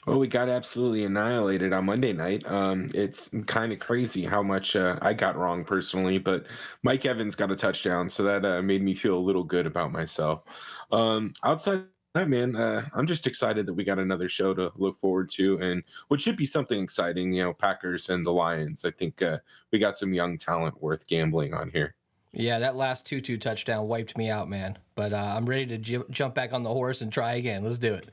Well, we got absolutely annihilated on Monday night. It's kind of crazy how much I got wrong personally, but Mike Evans got a touchdown, so that made me feel a little good about myself. Outside of that, man, I'm just excited that we got another show to look forward to, and what should be something exciting. Packers and the Lions. I think we got some young talent worth gambling on here. Yeah, that last 2-2 touchdown wiped me out, man. But I'm ready to jump back on the horse and try again. Let's do it.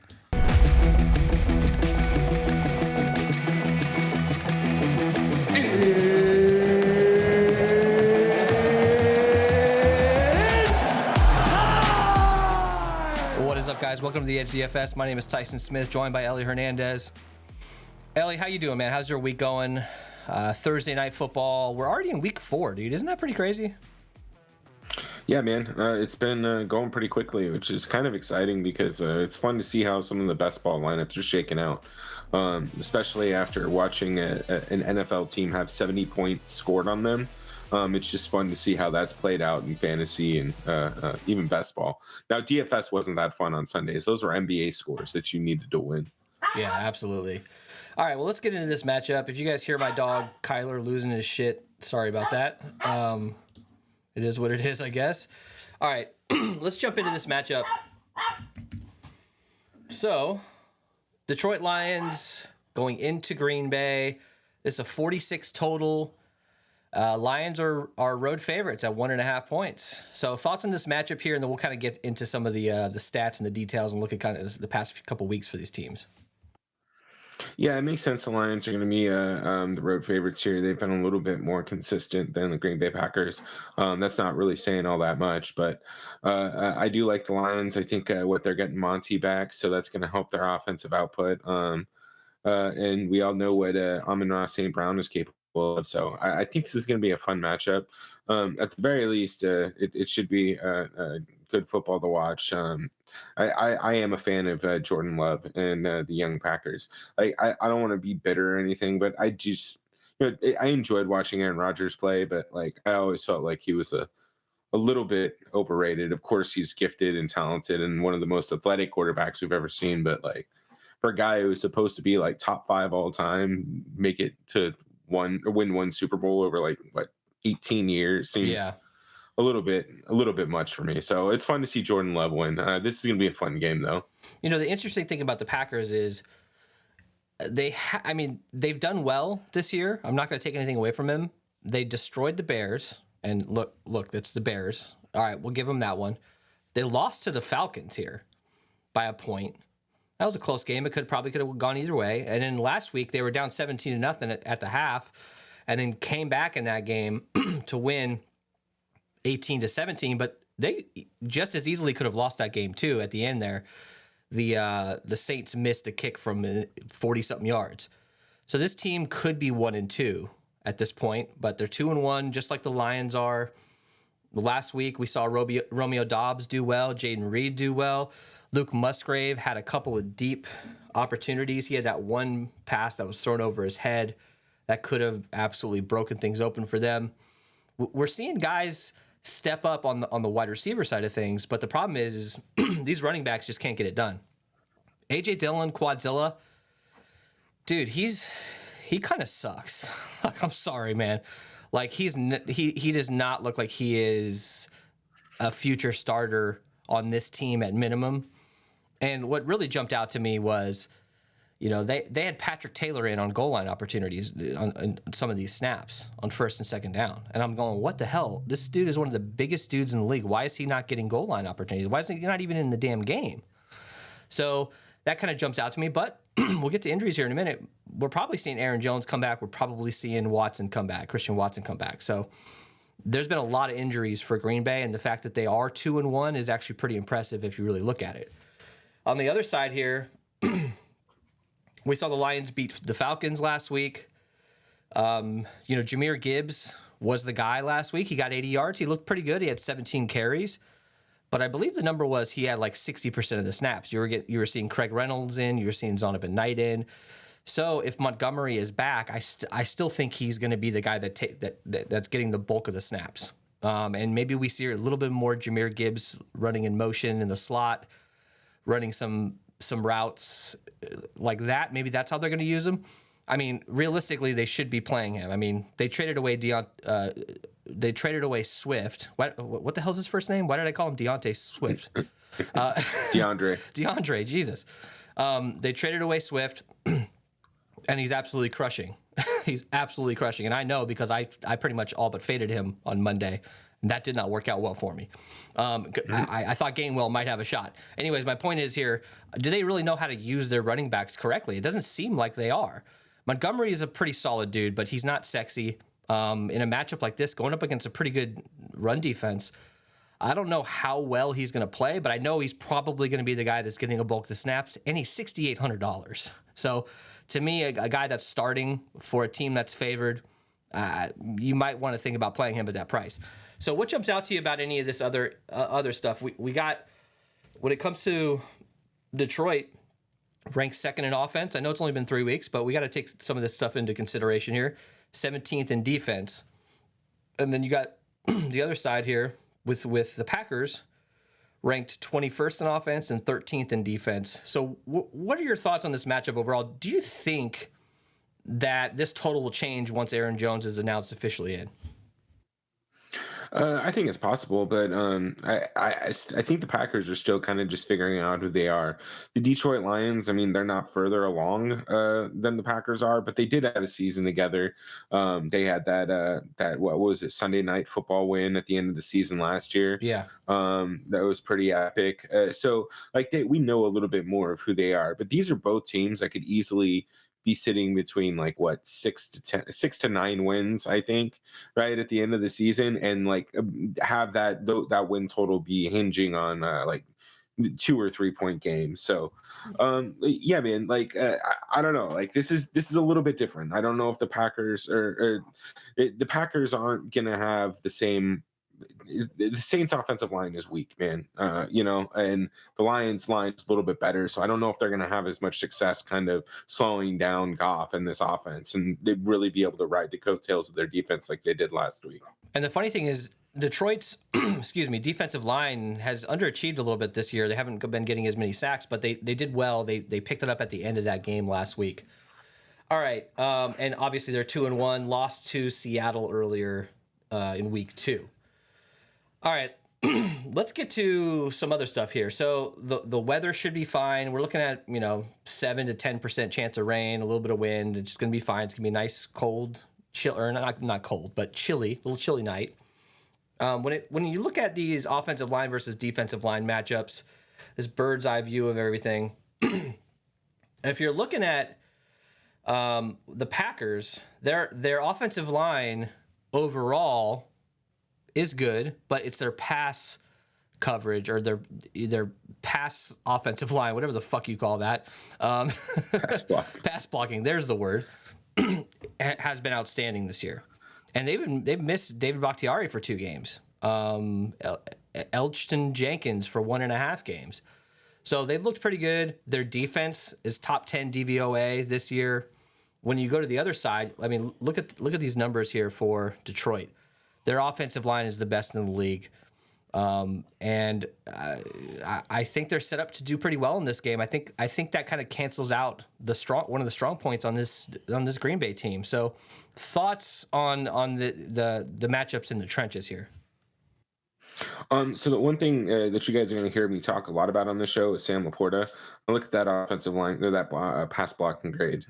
What is up, guys? Welcome to the Edge DFS. My name is Tyson Smith, joined by Ellie Hernandez. Ellie, how you doing, man? How's your week going? Thursday night football. We're already in week 4, dude. Isn't that pretty crazy? Yeah, man, it's been going pretty quickly, which is kind of exciting because it's fun to see how some of the best ball lineups are shaking out, especially after watching an NFL team have 70 points scored on them. It's just fun to see how that's played out in fantasy and even best ball. Now, DFS wasn't that fun on Sundays. Those were NBA scores that you needed to win. Yeah, absolutely. All right, well, let's get into this matchup. If you guys hear my dog Kyler losing his shit, sorry about that. It is what it is, I guess. All right, let's jump into this matchup. So, Detroit Lions going into Green Bay. It's a 46 total. Lions are road favorites at 1.5 points. So, thoughts on this matchup here, and then we'll kind of get into some of the stats and the details and look at kind of the past couple weeks for these teams. Yeah, it makes sense. The Lions are going to be the road favorites here. They've been a little bit more consistent than the Green Bay Packers. That's not really saying all that much, but I do like the Lions. I think what they're getting Monty back, so that's going to help their offensive output. And we all know what Amon-Ra St. Brown is capable of. So I think this is going to be a fun matchup. At the very least, it should be good football to watch. I am a fan of Jordan Love and the young Packers. I don't want to be bitter or anything, but I just I enjoyed watching Aaron Rodgers play, but like I always felt like he was a little bit overrated. Of course, he's gifted and talented and one of the most athletic quarterbacks we've ever seen, but like for a guy who's supposed to be like top 5 all time, make it to win one Super Bowl over like what 18 years seems a little bit much for me. So it's fun to see Jordan Love win. This is going to be a fun game, though. You know, the interesting thing about the Packers is they've done well this year. I'm not going to take anything away from them. They destroyed the Bears, and look, that's the Bears. All right, we'll give them that one. They lost to the Falcons here by a point. That was a close game. It probably could have gone either way. And then last week they were down 17-0 at the half, and then came back in that game to win 18-17, but they just as easily could have lost that game too at the end there. The Saints missed a kick from 40-something yards. So this team could be 1-2 at this point, but they're 2-1, just like the Lions are. Last week we saw Romeo Doubs do well, Jaden Reed do well. Luke Musgrave had a couple of deep opportunities. He had that one pass that was thrown over his head that could have absolutely broken things open for them. We're seeing guys step up on the wide receiver side of things, but the problem is these running backs just can't get it done. AJ Dillon, Quadzilla, dude, he kind of sucks. Like, I'm sorry, man. Like he does not look like he is a future starter on this team at minimum. And what really jumped out to me was, you know, they had Patrick Taylor in on goal line opportunities on some of these snaps on first and second down. And I'm going, what the hell? This dude is one of the biggest dudes in the league. Why is he not getting goal line opportunities? Why is he not even in the damn game? So that kind of jumps out to me. But we'll get to injuries here in a minute. We're probably seeing Aaron Jones come back. We're probably seeing Christian Watson come back. So there's been a lot of injuries for Green Bay. And the fact that they are 2-1 is actually pretty impressive if you really look at it. On the other side here, we saw the Lions beat the Falcons last week. Jahmyr Gibbs was the guy last week. He got 80 yards. He looked pretty good. He had 17 carries. But I believe the number was he had like 60% of the snaps. You were seeing Craig Reynolds in. You were seeing Zonovan Knight in. So if Montgomery is back, I still think he's going to be the guy that's getting the bulk of the snaps. And maybe we see a little bit more Jahmyr Gibbs running in motion in the slot, running some some routes like that. Maybe that's how they're going to use him. I mean, realistically, they should be playing him. I mean, they traded away Swift. What the hell's his first name? Why did I call him Deontay Swift? DeAndre, Jesus. They traded away Swift, and he's absolutely crushing. He's absolutely crushing. And I know because I pretty much all but faded him on Monday. And that did not work out well for me. I thought Gainwell might have a shot. Anyways, my point is here, do they really know how to use their running backs correctly? It doesn't seem like they are. Montgomery is a pretty solid dude, but he's not sexy. In a matchup like this, going up against a pretty good run defense, I don't know how well he's going to play, but I know he's probably going to be the guy that's getting a bulk of the snaps, and he's $6,800. So to me, a guy that's starting for a team that's favored, you might want to think about playing him at that price. So what jumps out to you about any of this other stuff? We got, when it comes to Detroit, ranked second in offense. I know it's only been 3 weeks, but we got to take some of this stuff into consideration here. 17th in defense. And then you got the other side here with the Packers, ranked 21st in offense and 13th in defense. So what are your thoughts on this matchup overall? Do you think that this total will change once Aaron Jones is announced officially in? I think it's possible, but I think the Packers are still kind of just figuring out who they are. The Detroit Lions, I mean, they're not further along than the Packers are, but they did have a season together. They had that what was it, Sunday Night Football win at the end of the season last year. Yeah. That was pretty epic. So like we know a little bit more of who they are, but these are both teams that could easily be sitting between like 6 to 9 wins, I think, right at the end of the season, and like have that win total be hinging on like 2 or 3 point games. So yeah, man, like I don't know, like this is a little bit different. I don't know if the Packers the Packers aren't gonna have the same. The Saints offensive line is weak, man. And the Lions line's a little bit better. So I don't know if they're going to have as much success kind of slowing down Goff in this offense, and they'd really be able to ride the coattails of their defense like they did last week. And the funny thing is, Detroit's defensive line has underachieved a little bit this year. They haven't been getting as many sacks, but they did well. They picked it up at the end of that game last week. All right. And obviously they're 2-1, lost to Seattle earlier in week 2. All right, let's get to some other stuff here. So the weather should be fine. We're looking at 7 to 10% chance of rain, a little bit of wind. It's just gonna be fine. It's gonna be a nice cold, not cold, but chilly, little chilly night. When you look at these offensive line versus defensive line matchups, this bird's eye view of everything. If you're looking at the Packers, their offensive line overall is good, but it's their pass coverage or their pass offensive line, whatever the fuck you call that. Pass blocking. There's the word. Has been outstanding this year, and they've missed David Bakhtiari for 2 games. Elgton Jenkins for 1.5 games. So they've looked pretty good. Their defense is top 10 DVOA this year. When you go to the other side, I mean, look at these numbers here for Detroit. Their offensive line is the best in the league. And I think they're set up to do pretty well in this game. I think that kind of cancels out one of the strong points on this Green Bay team. So thoughts on the matchups in the trenches here? So the one thing that you guys are going to hear me talk a lot about on the show is Sam Laporta. I look at that offensive line, or that pass blocking grade.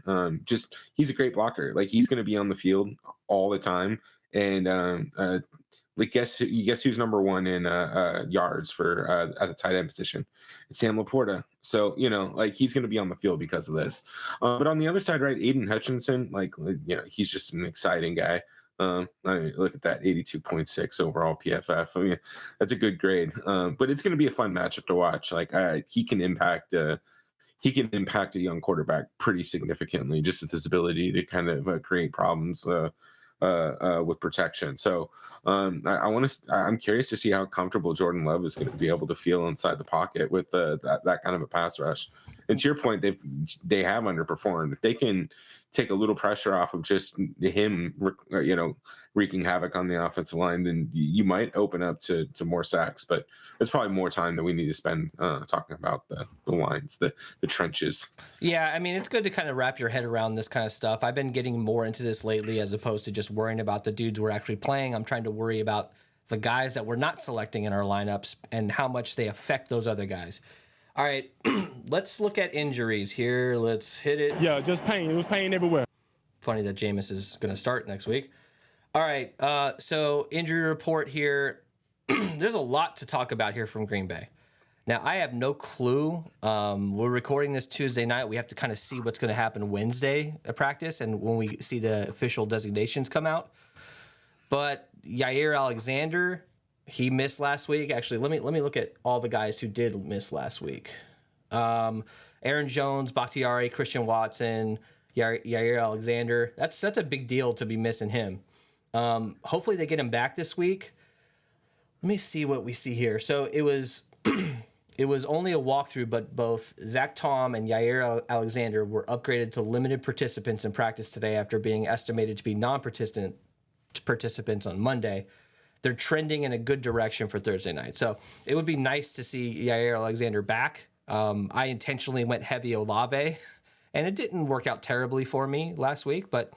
He's a great blocker. Like, he's going to be on the field all the time. And like, guess who's number 1 in yards for at the tight end position? It's Sam Laporta. So like, he's going to be on the field because of this. But on the other side, right, Aiden Hutchinson, he's just an exciting guy. I mean, look at that, 82.6 overall PFF. I mean, that's a good grade. But it's going to be a fun matchup to watch. Like, he can impact a young quarterback pretty significantly, just with his ability to kind of create problems with protection. So I'm curious to see how comfortable Jordan Love is going to be able to feel inside the pocket with that kind of a pass rush. And to your point, they have underperformed. If they can take a little pressure off of just him, wreaking havoc on the offensive line, then you might open up to more sacks. But it's probably more time that we need to spend talking about the lines, the trenches. Yeah, I mean, it's good to kind of wrap your head around this kind of stuff. I've been getting more into this lately as opposed to just worrying about the dudes we're actually playing. I'm trying to worry about the guys that we're not selecting in our lineups and how much they affect those other guys. All right, let's look at injuries here. Let's hit it. Yeah, just pain. It was pain everywhere. Funny that Jameis is going to start next week. All right, so injury report here. There's a lot to talk about here from Green Bay. Now, I have no clue. We're recording this Tuesday night. We have to kind of see what's going to happen Wednesday at practice and when we see the official designations come out. But Yair Alexander, he missed last week. Actually, let me look at all the guys who did miss last week. Aaron Jones, Bakhtiari, Christian Watson, Yair Alexander. That's a big deal to be missing him. Hopefully they get him back this week. Let me see what we see here. So it was only a walkthrough, but both Zach Tom and Yair Alexander were upgraded to limited participants in practice today after being estimated to be non-participants on Monday. They're trending in a good direction for Thursday night. So it would be nice to see Yair Alexander back. I intentionally went heavy Olave, and it didn't work out terribly for me last week, but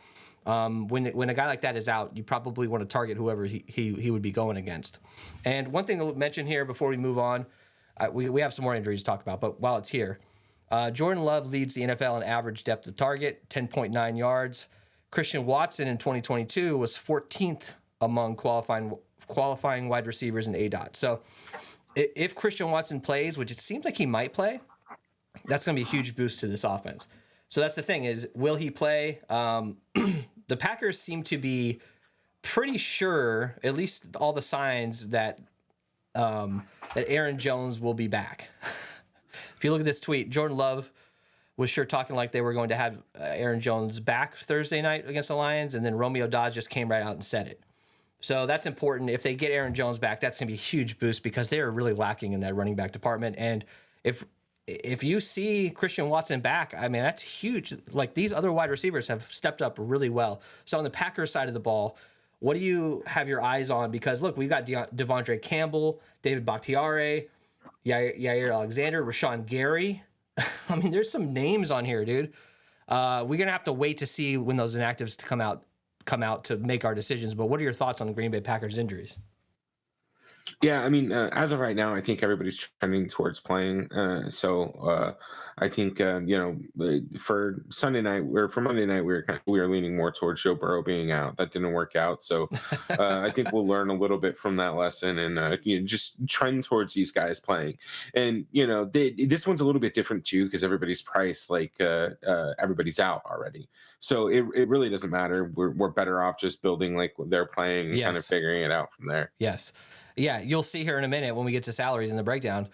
when a guy like that is out, you probably want to target whoever he would be going against. And one thing to mention here before we move on, we have some more injuries to talk about, but while it's here, Jordan Love leads the NFL in average depth of target, 10.9 yards. Christian Watson in 2022 was 14th among qualifying wide receivers in ADOT. So if Christian Watson plays, which it seems like he might play, that's going to be a huge boost to this offense. So that's the thing is, will he play? The Packers seem to be pretty sure, at least all the signs, that Aaron Jones will be back. If you look at this tweet, Jordan Love was sure talking like they were going to have Aaron Jones back Thursday night against the Lions, and then Romeo Dobbs just came right out and said it. So that's important. If they get Aaron Jones back, that's going to be a huge boost because they are really lacking in that running back department. And if you see Christian Watson back, I mean, that's huge. Like, these other wide receivers have stepped up really well. So on the Packers side of the ball, what do you have your eyes on? Because, look, we've got Devondre Campbell, David Bakhtiari, Yair Alexander, Rashawn Gary. I mean, there's some names on here, dude. We're going to have to wait to see when those inactives come out to make our decisions. But what are your thoughts on the Green Bay Packers injuries? Yeah, I mean, as of right now, I think everybody's trending towards playing. I think for Sunday night or for Monday night, we were leaning more towards Joe Burrow being out. That didn't work out, so I think we'll learn a little bit from that lesson and just trend towards these guys playing. And this one's a little bit different too because everybody's priced like everybody's out already. So it really doesn't matter. We're better off just building like they're playing and kind of figuring it out from there. Yes. Yeah, you'll see here in a minute when we get to salaries in the breakdown,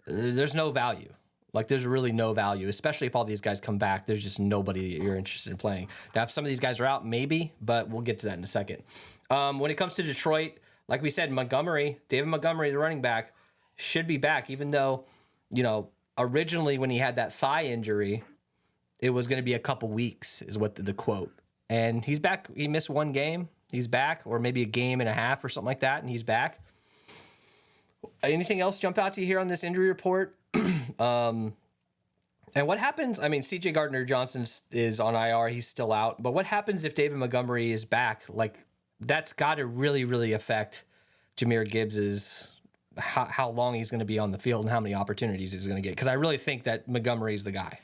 there's no value. Like, there's really no value, especially if all these guys come back. There's just nobody that you're interested in playing. Now, if some of these guys are out, maybe, but we'll get to that in a second. When it comes to Detroit, like we said, David Montgomery, the running back, should be back, even though, originally when he had that thigh injury, it was going to be a couple weeks is what the quote. And he's back. He missed one game. He's back, or maybe a game and a half or something like that, and he's back. Anything else jump out to you here on this injury report? And what happens? I mean, C.J. Gardner-Johnson is on IR. He's still out. But what happens if David Montgomery is back? Like, that's got to really, really affect Jahmyr Gibbs's how long he's going to be on the field and how many opportunities he's going to get. Because I really think that Montgomery is the guy.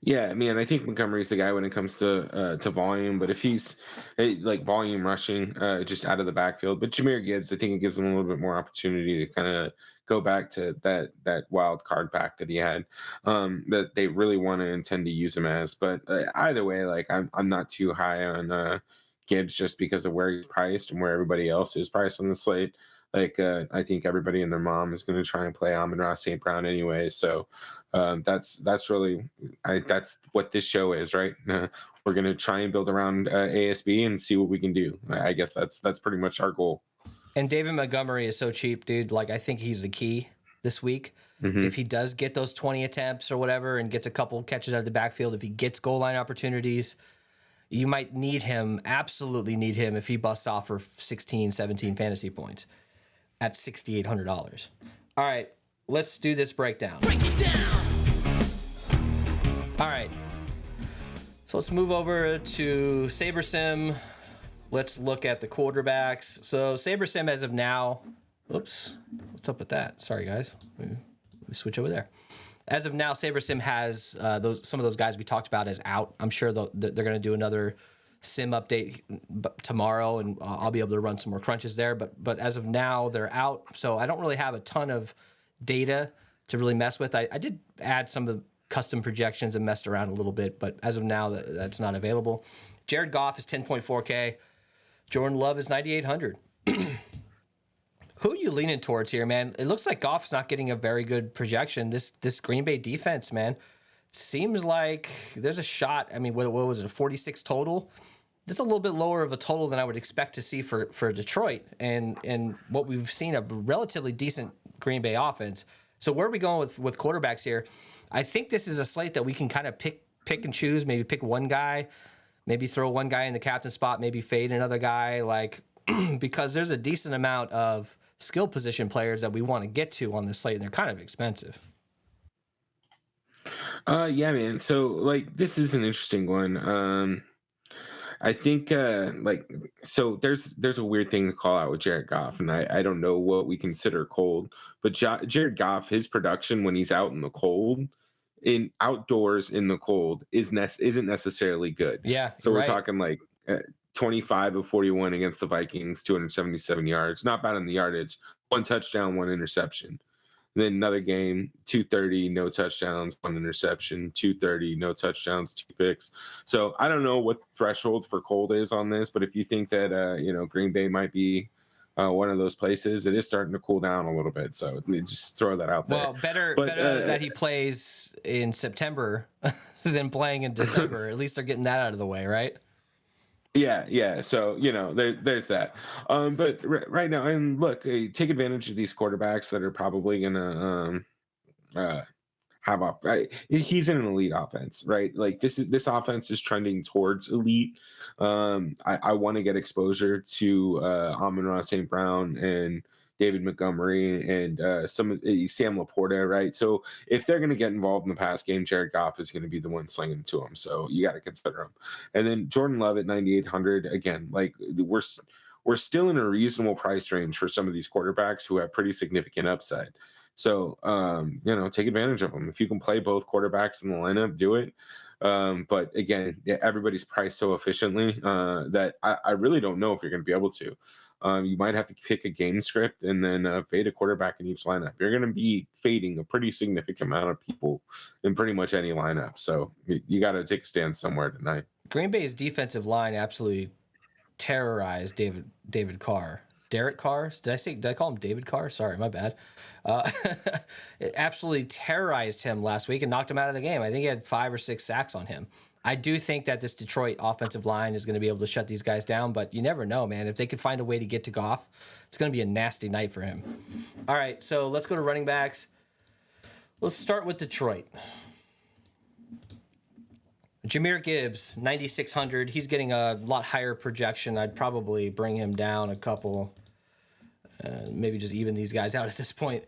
Yeah, I mean, I think Montgomery's the guy when it comes to volume, but if he's like volume rushing just out of the backfield, but Jahmyr Gibbs, I think it gives him a little bit more opportunity to kind of go back to that wild card pack that he had that they really want to intend to use him as. But either way, like I'm not too high on Gibbs just because of where he's priced and where everybody else is priced on the slate. Like I think everybody and their mom is going to try and play Amon-Ra St. Brown anyway, so. That's really that's what this show is, right? We're gonna try and build around ASB and see what we can do. I guess that's pretty much our goal. And David Montgomery is so cheap, dude. Like, I think he's the key this week. If he does get those 20 attempts or whatever and gets a couple catches out of the backfield, if he gets goal line opportunities, you might need him, absolutely need him if he busts off for 16, 17 fantasy points at $6,800. All right, let's do this breakdown. Break it down. All right. So let's move over to SaberSim. Let's look at the quarterbacks. So SaberSim as of now, oops, what's up with that? Sorry, guys. Let me switch over there. As of now, SaberSim has some of those guys we talked about as out. I'm sure they're going to do another sim update tomorrow, and I'll be able to run some more crunches there. But as of now, they're out. So I don't really have a ton of data to really mess with. I did add some of the custom projections and messed around a little bit, but as of now, that's not available. Jared Goff is 10.4K. Jordan Love is 9,800. Who are you leaning towards here, man? It looks like Goff's not getting a very good projection. This Green Bay defense, man, seems like there's a shot. I mean, what was it, a 46 total? That's a little bit lower of a total than I would expect to see for Detroit and what we've seen, a relatively decent Green Bay offense. So where are we going with quarterbacks here? I think this is a slate that we can kind of pick and choose, maybe pick one guy, maybe throw one guy in the captain spot, maybe fade another guy, like because there's a decent amount of skill position players that we want to get to on this slate, and they're kind of expensive. Yeah, man. So like this is an interesting one. I think so there's a weird thing to call out with Jared Goff, and I don't know what we consider cold, but Jared Goff, his production when he's out in the cold, in outdoors in the cold isn't necessarily good. Yeah. So we're right. talking like 25 of 41 against the Vikings, 277 yards. Not bad on the yardage. 1 touchdown, 1 interception. Then another game, 230, no touchdowns, 1 interception, 230, no touchdowns, 2 picks. So I don't know what the threshold for cold is on this, but if you think that Green Bay might be one of those places, it is starting to cool down a little bit. So just throw that out there. Well, better that he plays in September than playing in December. At least they're getting that out of the way, right? Yeah. So there's that. But right now, and look, take advantage of these quarterbacks that are probably gonna have he's in an elite offense, right? Like this offense is trending towards elite. I want to get exposure to Amon-Ra St. Brown and David Montgomery and Sam Laporta, right? So if they're going to get involved in the pass game, Jared Goff is going to be the one slinging it to them. So you got to consider him. And then Jordan Love at 9,800. Again, like we're still in a reasonable price range for some of these quarterbacks who have pretty significant upside. So take advantage of them. If you can play both quarterbacks in the lineup, do it. But again, everybody's priced so efficiently that I really don't know if you're going to be able to. You might have to pick a game script and then fade a quarterback in each lineup. You're going to be fading a pretty significant amount of people in pretty much any lineup. So you got to take a stand somewhere tonight. Green Bay's defensive line absolutely terrorized David Carr. Derek Carr? Did I call him David Carr? Sorry, my bad. It absolutely terrorized him last week and knocked him out of the game. I think he had 5 or 6 sacks on him. I do think that this Detroit offensive line is going to be able to shut these guys down, but you never know, man. If they could find a way to get to Goff, it's going to be a nasty night for him. All right, so let's go to running backs. Let's start with Detroit. Jahmyr Gibbs, 9,600. He's getting a lot higher projection. I'd probably bring him down a couple, maybe just even these guys out at this point.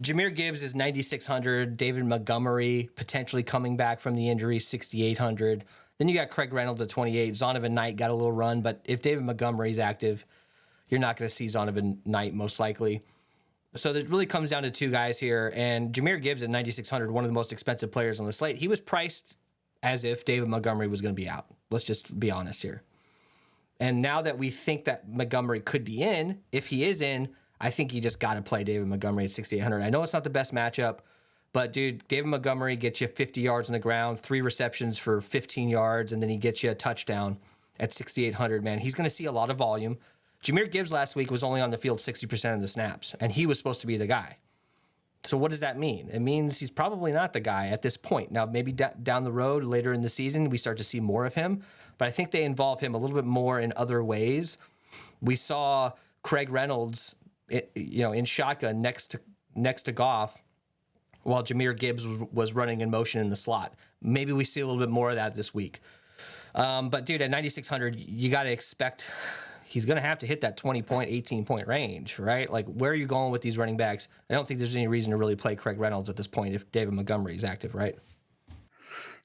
Jahmyr Gibbs is 9,600. David Montgomery potentially coming back from the injury, 6,800. Then you got Craig Reynolds at 28. Zonovan Knight got a little run, but if David Montgomery's active, you're not going to see Zonovan Knight most likely. So it really comes down to 2 guys here. And Jahmyr Gibbs at 9,600, one of the most expensive players on the slate. He was priced as if David Montgomery was going to be out. Let's just be honest here. And now that we think that Montgomery could be in, if he is in, I think you just got to play David Montgomery at 6,800. I know it's not the best matchup, but dude, David Montgomery gets you 50 yards on the ground, 3 receptions for 15 yards, and then he gets you a touchdown at 6,800, man. He's going to see a lot of volume. Jahmyr Gibbs last week was only on the field 60% of the snaps, and he was supposed to be the guy. So what does that mean? It means he's probably not the guy at this point. Now, maybe down the road, later in the season, we start to see more of him, but I think they involve him a little bit more in other ways. We saw Craig Reynolds, in shotgun next next to Goff while Jahmyr Gibbs was running in motion in the slot. Maybe we see a little bit more of that this week. But dude, at 9,600, you got to expect he's going to have to hit that 20-point, 18-point range, right? Like, where are you going with these running backs? I don't think there's any reason to really play Craig Reynolds at this point if David Montgomery is active, right?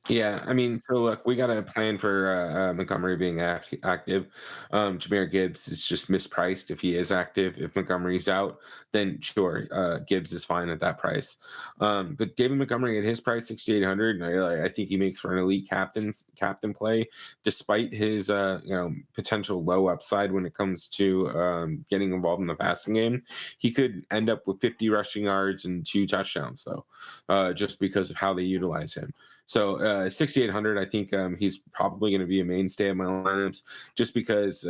Yeah, I mean, so look, we got a plan for Montgomery being active. Jahmyr Gibbs is just mispriced if he is active. If Montgomery's out, then sure, Gibbs is fine at that price. But David Montgomery at his price, 6,800, I think he makes for an elite captain play, despite his potential low upside when it comes to getting involved in the passing game. He could end up with 50 rushing yards and 2 touchdowns, though, just because of how they utilize him. So 6,800, I think he's probably going to be a mainstay of my lineups just because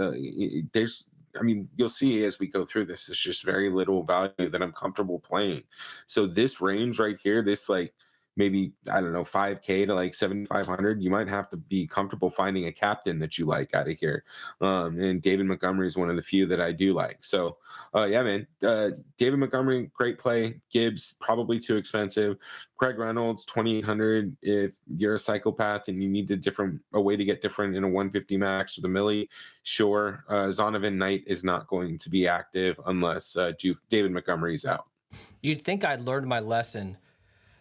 you'll see as we go through this, it's just very little value that I'm comfortable playing. So this range right here, this like maybe, I don't know, 5K to like 7,500, you might have to be comfortable finding a captain that you like out of here. And David Montgomery is one of the few that I do like. So yeah, man, David Montgomery, great play. Gibbs, probably too expensive. Craig Reynolds, 2,800. If you're a psychopath and you need a way to get different in a 150 max or the millie, sure. Zonovan Knight is not going to be active unless David Montgomery's out. You'd think I'd learned my lesson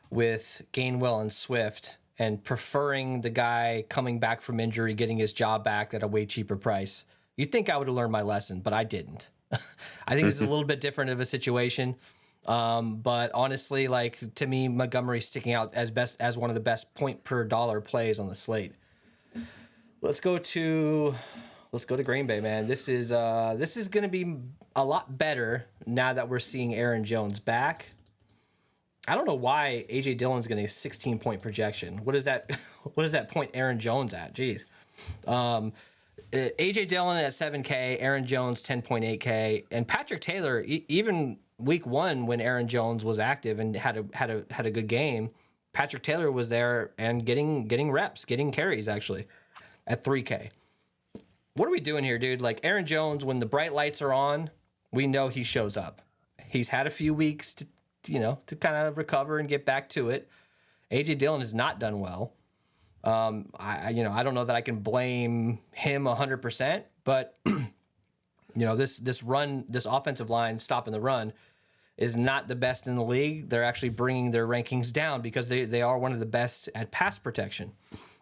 with Gainwell and Swift and preferring the guy coming back from injury, getting his job back at a way cheaper price. You'd think I would have learned my lesson, but I didn't. I think it's a little bit different of a situation. But honestly, like, to me, Montgomery's sticking out as one of the best point per dollar plays on the slate. Let's go to Green Bay, man. This is going to be a lot better now that we're seeing Aaron Jones back. I don't know why AJ Dillon's getting a 16-point projection. What is that point Aaron Jones at? Jeez. AJ Dillon at 7K, Aaron Jones 10.8K, and Patrick Taylor, even week 1 when Aaron Jones was active and had a good game, Patrick Taylor was there and getting reps, getting carries actually at 3K. What are we doing here, dude? Like, Aaron Jones, when the bright lights are on, we know he shows up. He's had a few weeks to kind of recover and get back to it. AJ Dillon has not done well. I don't know that I can blame him 100%, but this offensive line stopping the run is not the best in the league. They're actually bringing their rankings down because they are one of the best at pass protection.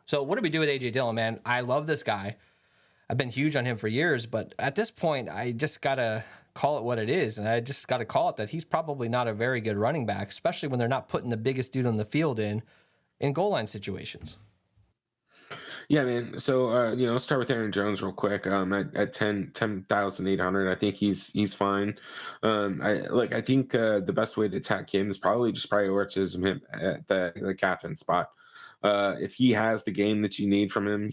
So what do we do with AJ Dillon, man? I love this guy. I've been huge on him for years, but at this point, I just gotta call it what it is, and I just gotta call it that he's probably not a very good running back, especially when they're not putting the biggest dude on the field in goal line situations. Yeah, man. So let's start with Aaron Jones real quick. At 10,800, I think he's fine. I think the best way to attack him is probably just prioritize him at the captain spot. If he has the game that you need from him,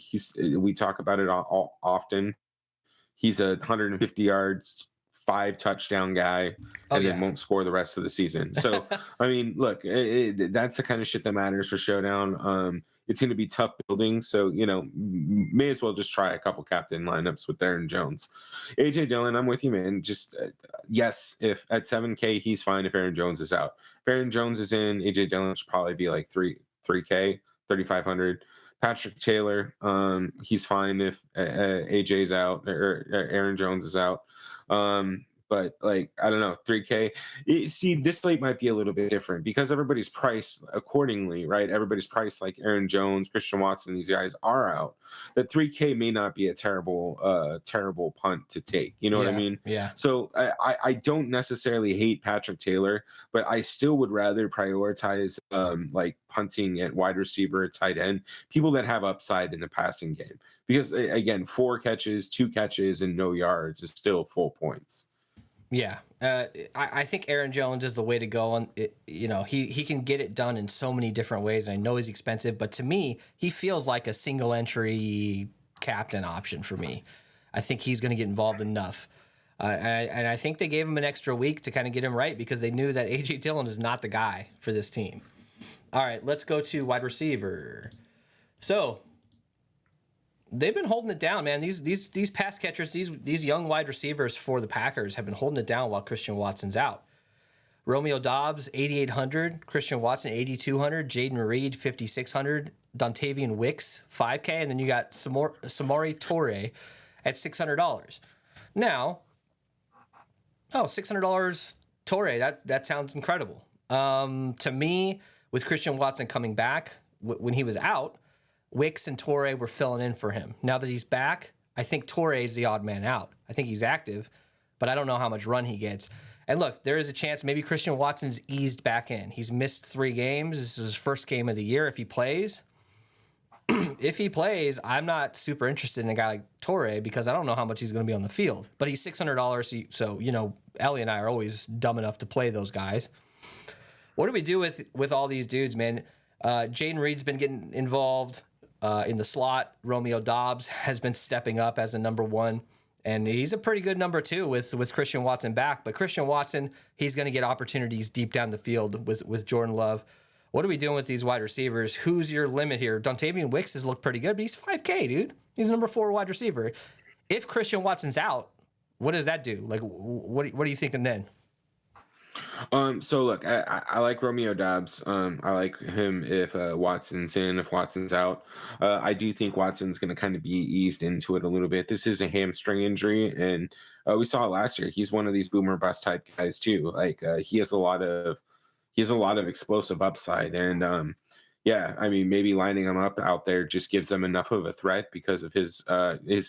we talk about it often. He's a 150 yards, 5 touchdown guy, and then won't score the rest of the season. So, I mean, look, that's the kind of shit that matters for Showdown. It's going to be tough building, so may as well just try a couple captain lineups with Aaron Jones. AJ Dillon, I'm with you, man. Just yes, if at 7K he's fine. If Aaron Jones is out, if Aaron Jones is in, AJ Dillon should probably be like 3K, 3,500. Patrick Taylor, he's fine if AJ's out or Aaron Jones is out. But like, I don't know, 3K. See, this slate might be a little bit different because everybody's priced accordingly, right? Everybody's priced like Aaron Jones, Christian Watson, these guys are out. That 3K may not be a terrible punt to take. You know what I mean? Yeah. So I don't necessarily hate Patrick Taylor, but I still would rather prioritize like punting at wide receiver, tight end, people that have upside in the passing game. Because again, 4 catches, 2 catches, and no yards is still full points. Yeah, I think Aaron Jones is the way to go. On he can get it done in so many different ways. I know he's expensive, but to me, he feels like a single entry captain option for me. I think he's going to get involved enough, and I think they gave him an extra week to kind of get him right because they knew that AJ Dillon is not the guy for this team. All right, let's go to wide receiver. So they've been holding it down, man. These pass catchers, these young wide receivers for the Packers have been holding it down while Christian Watson's out. Romeo Dobbs, 8,800. Christian Watson, 8,200. Jaden Reed, 5,600. Dontavian Wicks, 5K. And then you got Samori Toure at $600. Now, $600 Torre, that sounds incredible. To me, with Christian Watson coming back, when he was out, Wicks and Torre were filling in for him. Now that he's back, I think Torre is the odd man out. I think he's active, but I don't know how much run he gets. And look, there is a chance maybe Christian Watson's eased back in. He's missed 3 games. This is his first game of the year if he plays. If he plays, I'm not super interested in a guy like Torre because I don't know how much he's going to be on the field. But he's $600, so, Ellie and I are always dumb enough to play those guys. What do we do with all these dudes, man? Jaden Reed's been getting involved in the slot. Romeo Dobbs has been stepping up as a number 1. And he's a pretty good number 2 with Christian Watson back. But Christian Watson, he's going to get opportunities deep down the field with Jordan Love. What are we doing with these wide receivers? Who's your limit here? Dontavian Wicks has looked pretty good, but he's 5K, dude. He's number 4 wide receiver. If Christian Watson's out, what does that do? Like, what are you thinking then? So look, I like Romeo Dobbs. I like him if Watson's in, if Watson's out. I do think Watson's going to kind of be eased into it a little bit. This is a hamstring injury, and we saw it last year. He's one of these boomer bust type guys too. Like he has a lot of explosive upside, and yeah, I mean, maybe lining him up out there just gives them enough of a threat because of his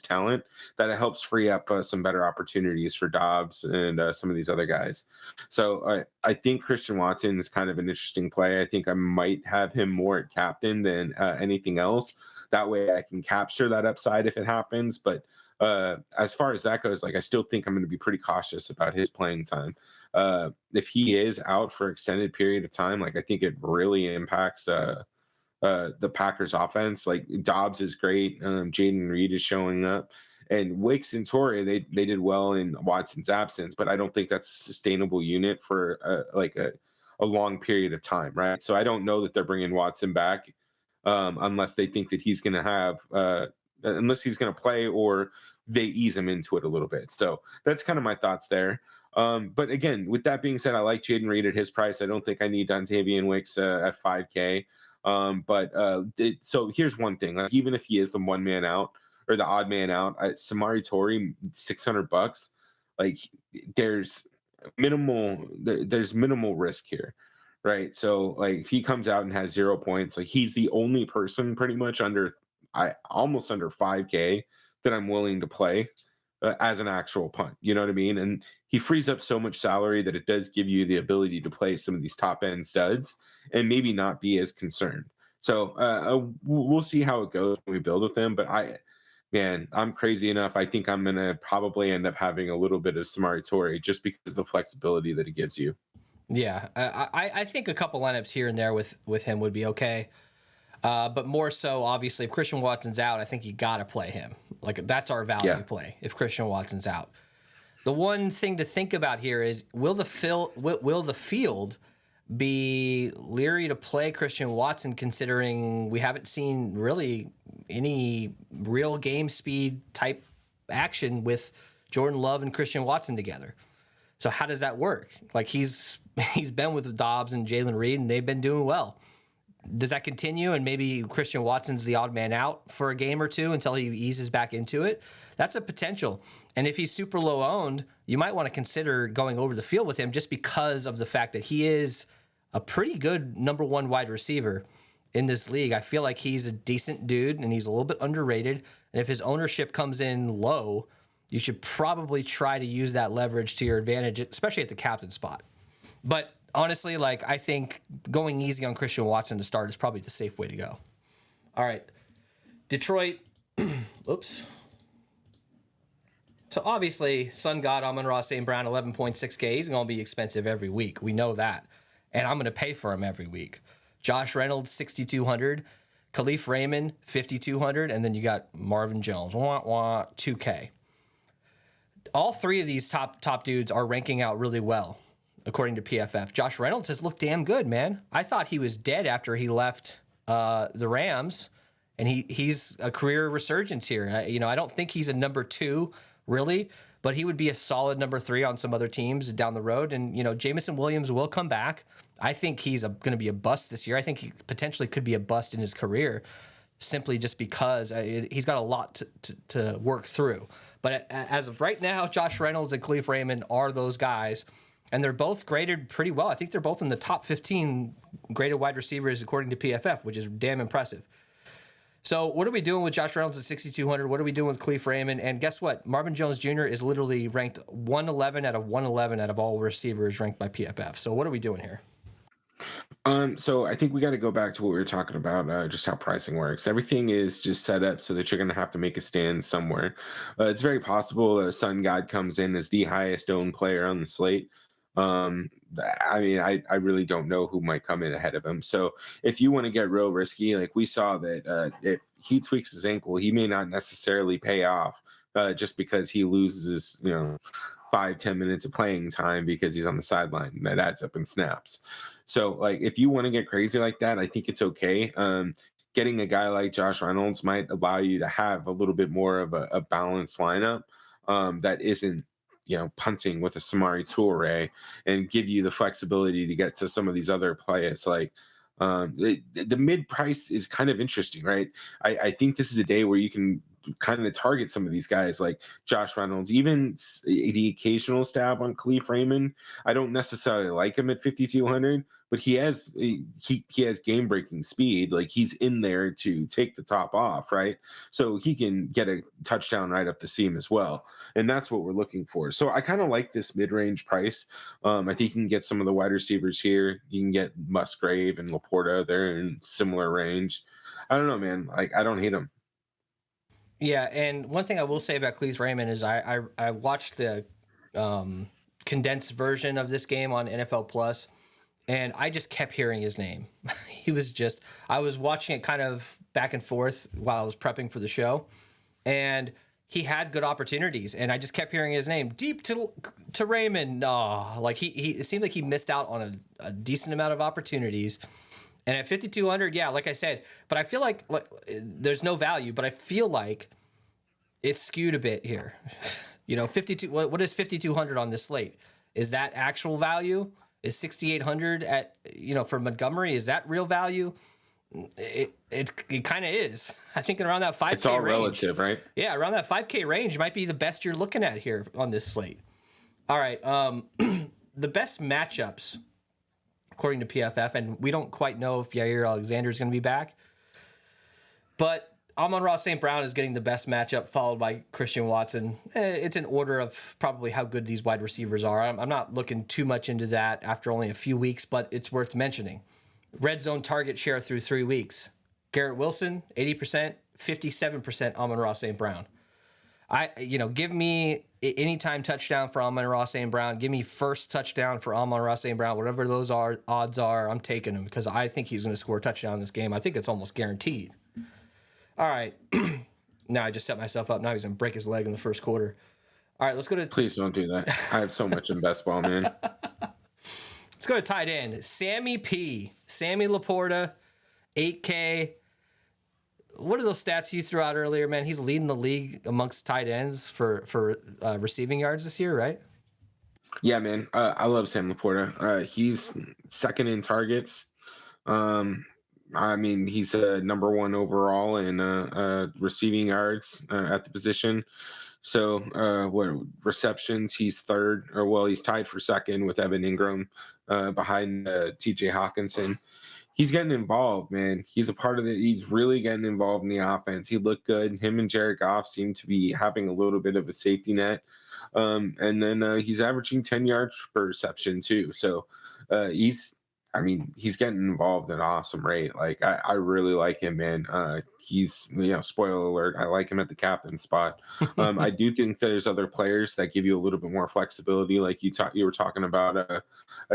talent that it helps free up some better opportunities for Dobbs and some of these other guys. So I think Christian Watson is kind of an interesting play. I think I might have him more at captain than anything else. That way I can capture that upside if it happens. But as far as that goes, like I still think I'm going to be pretty cautious about his playing time. If he is out for extended period of time, like I think it really impacts the Packers offense. Like Dobbs is great. Jaden Reed is showing up, and Wicks and Torre, they did well in Watson's absence, but I don't think that's a sustainable unit for a long period of time. Right. So I don't know that they're bringing Watson back unless they think that he's going to have, unless he's going to play or they ease him into it a little bit. So that's kind of my thoughts there. But again, with that being said, I like Jaden Reed at his price. I don't think I need Dontavian Wicks at 5K. So here's one thing: like even if he is the one man out or the odd man out, Samori Toure, $600. Like there's minimal risk here, right? So like if he comes out and has 0 points, like he's the only person pretty much almost under 5K that I'm willing to play as an actual punt. You know what I mean? And he frees up so much salary that it does give you the ability to play some of these top end studs and maybe not be as concerned. So we'll see how it goes when we build with him. But I'm crazy enough. I think I'm going to probably end up having a little bit of Samori Toure just because of the flexibility that it gives you. Yeah, I think a couple lineups here and there with him would be okay. But more so, obviously, if Christian Watson's out, I think you got to play him. Like, that's our value play if Christian Watson's out. The one thing to think about here is, will the field be leery to play Christian Watson, considering we haven't seen really any real game speed type action with Jordan Love and Christian Watson together? So how does that work? Like, he's been with Dobbs and Jalen Reed, and they've been doing well. Does that continue, and maybe Christian Watson's the odd man out for a game or two until he eases back into it? That's a potential. And if he's super low owned, you might want to consider going over the field with him just because of the fact that he is a pretty good number 1 wide receiver in this league. I feel like he's a decent dude, and he's a little bit underrated. And if his ownership comes in low, you should probably try to use that leverage to your advantage, especially at the captain spot. But honestly, like, I think going easy on Christian Watson to start is probably the safe way to go. All right. Detroit. Oops. So obviously, Sun God, Amon-Ra St. Brown, 11.6K. He's going to be expensive every week. We know that. And I'm going to pay for him every week. Josh Reynolds, 6,200. Khalif Raymond, 5,200. And then you got Marvin Jones, 2K. All 3 of these top dudes are ranking out really well, according to PFF. Josh Reynolds has looked damn good, man. I thought he was dead after he left the Rams, and he's a career resurgence here. I don't think he's a number 2, really, but he would be a solid number 3 on some other teams down the road. And, Jamison Williams will come back. I think he's going to be a bust this year. I think he potentially could be a bust in his career simply just because he's got a lot to work through. But as of right now, Josh Reynolds and Khalif Raymond are those guys, and they're both graded pretty well. I think they're both in the top 15 graded wide receivers according to PFF, which is damn impressive. So what are we doing with Josh Reynolds at 6,200? What are we doing with Khalif Raymond? And guess what? Marvin Jones Jr. is literally ranked 111 out of 111 out of all receivers ranked by PFF. So what are we doing here? So I think we got to go back to what we were talking about, just how pricing works. Everything is just set up so that you're going to have to make a stand somewhere. It's very possible Sun God comes in as the highest owned player on the slate. I really don't know who might come in ahead of him. So if you want to get real risky, like we saw that if he tweaks his ankle, he may not necessarily pay off just because he loses, 5-10 minutes of playing time because he's on the sideline. That adds up in snaps. So, like, if you want to get crazy like that, I think it's okay. Getting a guy like Josh Reynolds might allow you to have a little bit more of a balanced lineup that isn't, punting with a Samari Toure, and give you the flexibility to get to some of these other players. Like, the mid price is kind of interesting, right? I think this is a day where you can kind of target some of these guys like Josh Reynolds, even the occasional stab on Khalif Raymond. I don't necessarily like him at 5,200, but he has game breaking speed. Like, he's in there to take the top off, right? So he can get a touchdown right up the seam as well. And that's what we're looking for. So I kind of like this mid-range price. I think you can get some of the wide receivers here. You can get Musgrave and Laporta. They're in similar range. I don't know, man. Like, I don't hate them. Yeah, and one thing I will say about Khalif Raymond is I watched the condensed version of this game on NFL Plus, and I just kept hearing his name. I was watching it kind of back and forth while I was prepping for the show, and he had good opportunities, and I just kept hearing his name. Deep to Raymond. Oh, like he it seemed like he missed out on a decent amount of opportunities. And at 5,200, yeah, like I said, but I feel like there's no value, but I feel like it's skewed a bit here. 52. What is 5,200 on this slate? Is that actual value? Is 6,800 at for Montgomery? Is that real value? It kind of is. I think around that 5K it's all range, relative, right? Yeah, around that 5K range might be the best you're looking at here on this slate. All right, the best matchups according to PFF, and we don't quite know if Yair Alexander is going to be back, but Amon-Ra St. Brown is getting the best matchup, followed by Christian Watson. It's an order of probably how good these wide receivers are. I'm not looking too much into that after only a few weeks, but it's worth mentioning. Red zone target share through 3 weeks. Garrett Wilson, 80%, 57% Amon-Ra St. Brown. Give me anytime touchdown for Amon-Ra St. Brown. Give me first touchdown for Amon-Ra St. Brown. Whatever those odds are, I'm taking him because I think he's going to score a touchdown in this game. I think it's almost guaranteed. All right. Now I just set myself up. Now he's going to break his leg in the first quarter. All right, let's go to... Please don't do that. I have so much in best ball, man. Let's go to tight end. Sammy Laporta, 8K. What are those stats you threw out earlier, man? He's leading the league amongst tight ends for receiving yards this year, right? Yeah, man. I love Sam Laporta. He's second in targets. He's number 1 overall in receiving yards at the position. So what receptions? He's third, he's tied for second with Evan Ingram behind TJ Hawkinson. He's getting involved, man. He's a part of it. He's really getting involved in the offense. He looked good. Him and Jared Goff seem to be having a little bit of a safety net. And then he's averaging 10 yards per reception too. So he's getting involved at an awesome rate. Like, I really like him, man. He's, spoiler alert, I like him at the captain spot. I do think there's other players that give you a little bit more flexibility, like you were talking about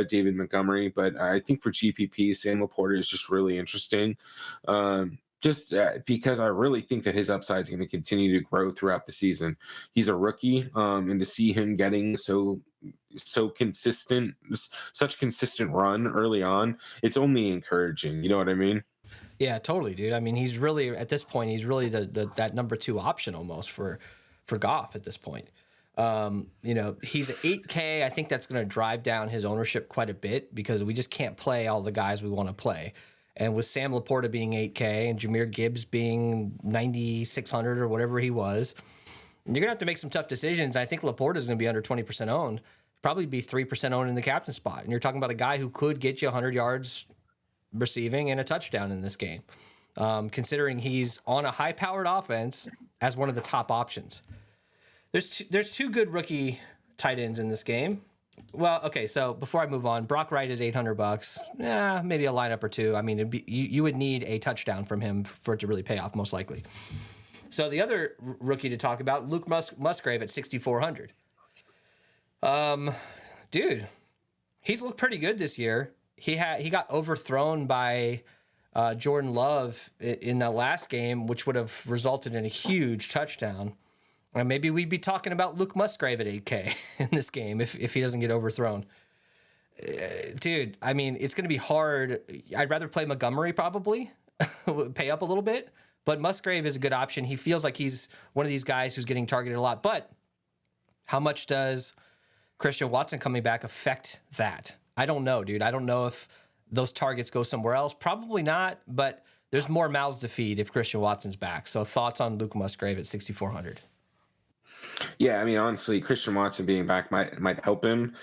David Montgomery. But I think for GPP, Sam Laporta is just really interesting. Because I really think that his upside is going to continue to grow throughout the season. He's a rookie, and to see him getting so consistent, such consistent run early on, it's only encouraging. You know what I mean? Yeah, totally, dude. I mean, he's really, at this point, he's really that number 2 option almost for Goff at this point. He's at 8K. I think that's going to drive down his ownership quite a bit because we just can't play all the guys we want to play. And with Sam Laporta being 8K and Jahmyr Gibbs being 9,600 or whatever he was, you're going to have to make some tough decisions. I think Laporta is going to be under 20% owned, probably be 3% owned in the captain spot. And you're talking about a guy who could get you 100 yards receiving and a touchdown in this game, considering he's on a high-powered offense as one of the top options. There's two good rookie tight ends in this game. Well, okay, so before I move on, Brock Wright is $800. Yeah, maybe a lineup or two. I mean, you would need a touchdown from him for it to really pay off, most likely. So the other rookie to talk about, Luke Musgrave at $6,400. Dude, he's looked pretty good this year. He got overthrown by Jordan Love in that last game, which would have resulted in a huge touchdown. And maybe we'd be talking about Luke Musgrave at 8K in this game if he doesn't get overthrown. Dude, I mean, it's going to be hard. I'd rather play Montgomery probably, pay up a little bit. But Musgrave is a good option. He feels like he's one of these guys who's getting targeted a lot. But how much does Christian Watson coming back affect that? I don't know, dude. I don't know if those targets go somewhere else. Probably not, but there's more mouths to feed if Christian Watson's back. So thoughts on Luke Musgrave at 6,400? Yeah, I mean, honestly, Christian Watson being back might help him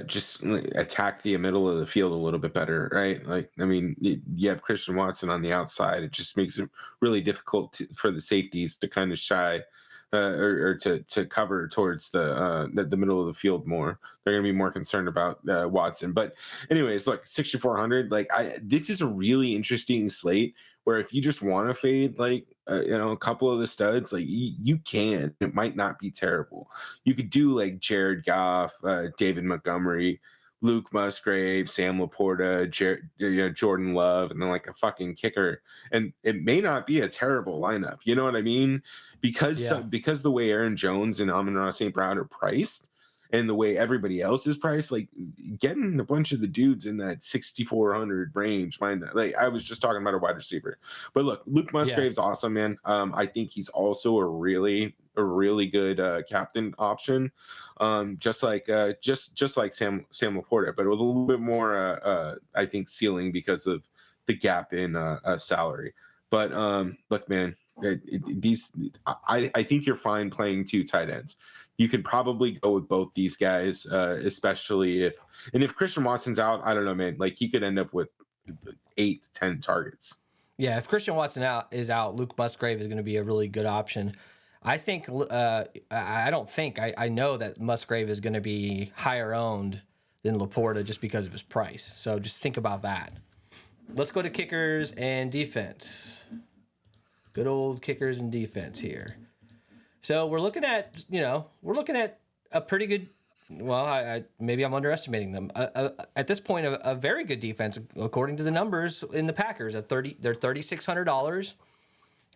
just attack the middle of the field a little bit better, right? Like, I mean, you have Christian Watson on the outside. It just makes it really difficult for the safeties to kind of shy or to cover towards the middle of the field more. They're going to be more concerned about Watson. But anyways, look, 6,400. Like, this is a really interesting slate where if you just want to fade like a couple of the studs, like you can. It might not be terrible. You could do like Jared Goff, David Montgomery, Luke Musgrave, Sam Laporta, Jordan Love, and then like a fucking kicker. And it may not be a terrible lineup. You know what I mean? Because the way Aaron Jones and Amon-Ra St. Brown are priced and the way everybody else is priced, like getting a bunch of the dudes in that 6,400 range, like I was just talking about a wide receiver. But look, Luke Musgrave's awesome, man. I think he's also a really good captain option. Just like Sam Laporta, but with a little bit more I think ceiling because of the gap in salary. But look, man, I think you're fine playing two tight ends. You could probably go with both these guys, especially if Christian Watson's out. I don't know, man. Like he could end up with 8 to 10 targets. Yeah, if Christian Watson is out, Luke Musgrave is going to be a really good option. I think I know that Musgrave is going to be higher owned than Laporta just because of his price. So just think about that. Let's go to kickers and defense. Good old kickers and defense here. So we're looking at a pretty good. Well, maybe I'm underestimating them. At this point, a very good defense according to the numbers in the Packers. They're $3,600.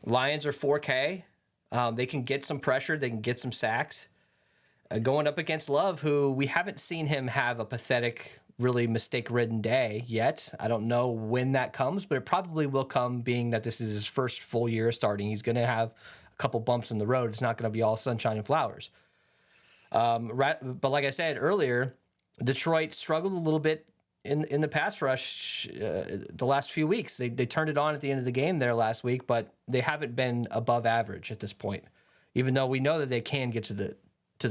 Lions are 4K. They can get some pressure. They can get some sacks. Going up against Love, who we haven't seen him have a pathetic, really mistake-ridden day yet. I don't know when that comes, but it probably will come, being that this is his first full year starting. He's going to have a couple bumps in the road. It's not going to be all sunshine and flowers. But like I said earlier, Detroit struggled a little bit in the pass rush the last few weeks. They turned it on at the end of the game there last week, but they haven't been above average at this point, even though we know that they can get to the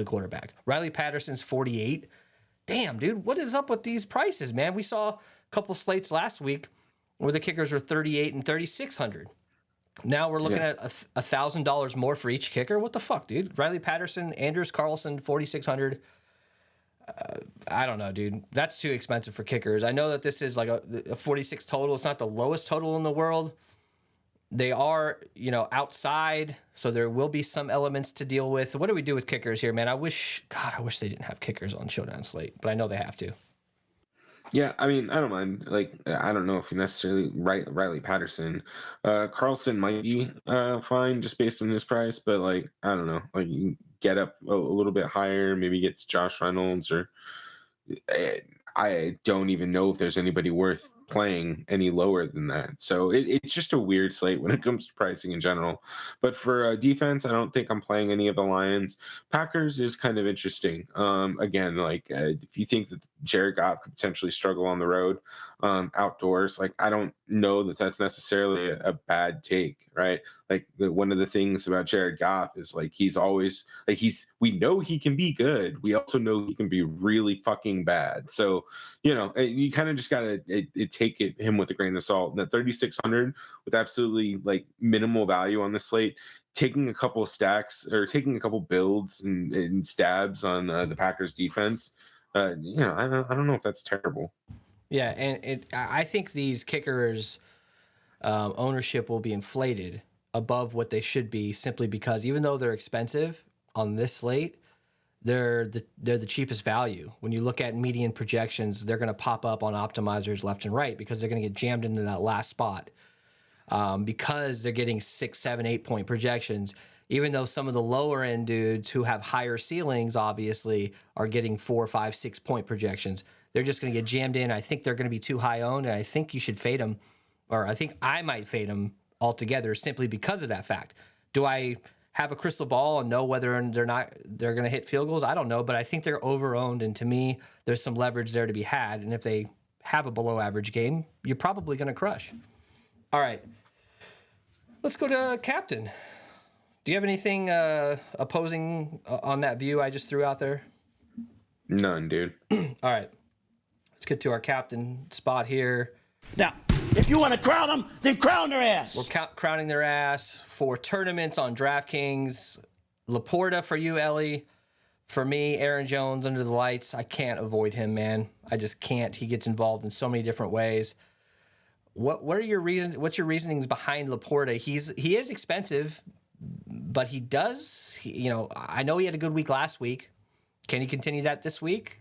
quarterback. Riley Patterson's 48. Damn, dude, what is up with these prices, man? We saw a couple slates last week where the kickers were 38 and 3,600. Now we're looking at $1,000 more for each kicker. What the fuck, dude? Riley Patterson, Anders Carlson, 4,600. I don't know, dude. That's too expensive for kickers. I know that this is like a 46 total. It's not the lowest total in the world. They are, outside, so there will be some elements to deal with. What do we do with kickers here, man? I wish they didn't have kickers on Showdown Slate, but I know they have to. Yeah, I mean, I don't mind. Like, I don't know if you necessarily Riley Patterson. Carlson might be fine just based on his price, but like, I don't know. Like, you can get up a little bit higher, maybe get Josh Reynolds, or I don't even know if there's anybody worth playing any lower than that. So it's just a weird slate when it comes to pricing in general. But for defense, I don't think I'm playing any of the Lions. Packers is kind of interesting. Again, like if you think that Jared Goff could potentially struggle on the road, outdoors, like I don't know that that's necessarily a bad take, right? Like one of the things about Jared Goff is like he's always like we know he can be good. We also know he can be really fucking bad. So you kind of just gotta take him with a grain of salt. And at 3,600 with absolutely like minimal value on the slate, taking a couple of stacks or taking a couple builds and stabs on the Packers defense, I don't know if that's terrible. Yeah, and I think these kickers' ownership will be inflated above what they should be simply because even though they're expensive on this slate, they're the cheapest value. When you look at median projections, they're going to pop up on optimizers left and right because they're going to get jammed into that last spot because they're getting 6, 7, 8 point projections. Even though some of the lower end dudes who have higher ceilings obviously are getting 4, 5, 6 point projections. They're just going to get jammed in. I think they're going to be too high owned, and I think you should fade them, or I think I might fade them altogether simply because of that fact. Do I have a crystal ball and know whether they're going to hit field goals? I don't know, but I think they're over owned, and to me, there's some leverage there to be had. And if they have a below average game, you're probably going to crush. All right, let's go to captain. Do you have anything opposing on that view I just threw out there? None, dude. All right. Let's get to our captain spot here. Now, if you want to crown them, then crown their ass. We're crowning their ass for tournaments on DraftKings. Laporta for you, Ellie. For me, Aaron Jones under the lights. I can't avoid him, man. I just can't. He gets involved in so many different ways. What are your reasons? What's your reasonings behind Laporta? He is expensive, but he does. I know he had a good week last week. Can he continue that this week?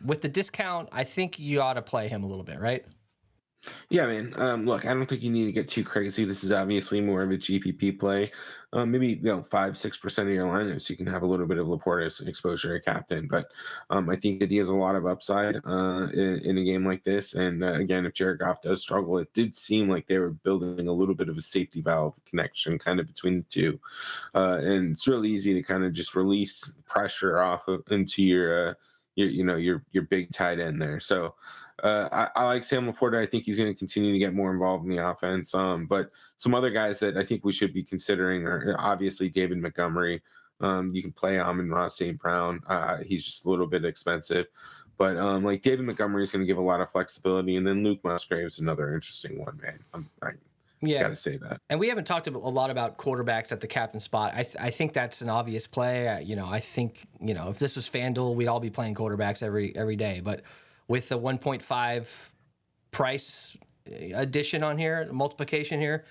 With the discount, I think you ought to play him a little bit, right? Yeah, man. Look, I don't think you need to get too crazy. This is obviously more of a GPP play. Maybe 5-6% of your lineups, you can have a little bit of Laporta's exposure at captain. But I think that he has a lot of upside in a game like this. And again, if Jared Goff does struggle, it did seem like they were building a little bit of a safety valve connection kind of between the two. And it's really easy to kind of just release pressure into your big tight end there. So I like Sam Laporta. I think he's going to continue to get more involved in the offense. But some other guys that I think we should be considering are obviously David Montgomery. You can play Amon-Ra St. Brown. He's just a little bit expensive. But like David Montgomery is going to give a lot of flexibility. And then Luke Musgrave's another interesting one, man. I got to say that. And we haven't talked a lot about quarterbacks at the captain spot. I think that's an obvious play. I think, if this was FanDuel, we'd all be playing quarterbacks every day. But with the 1.5 price addition on here, multiplication here,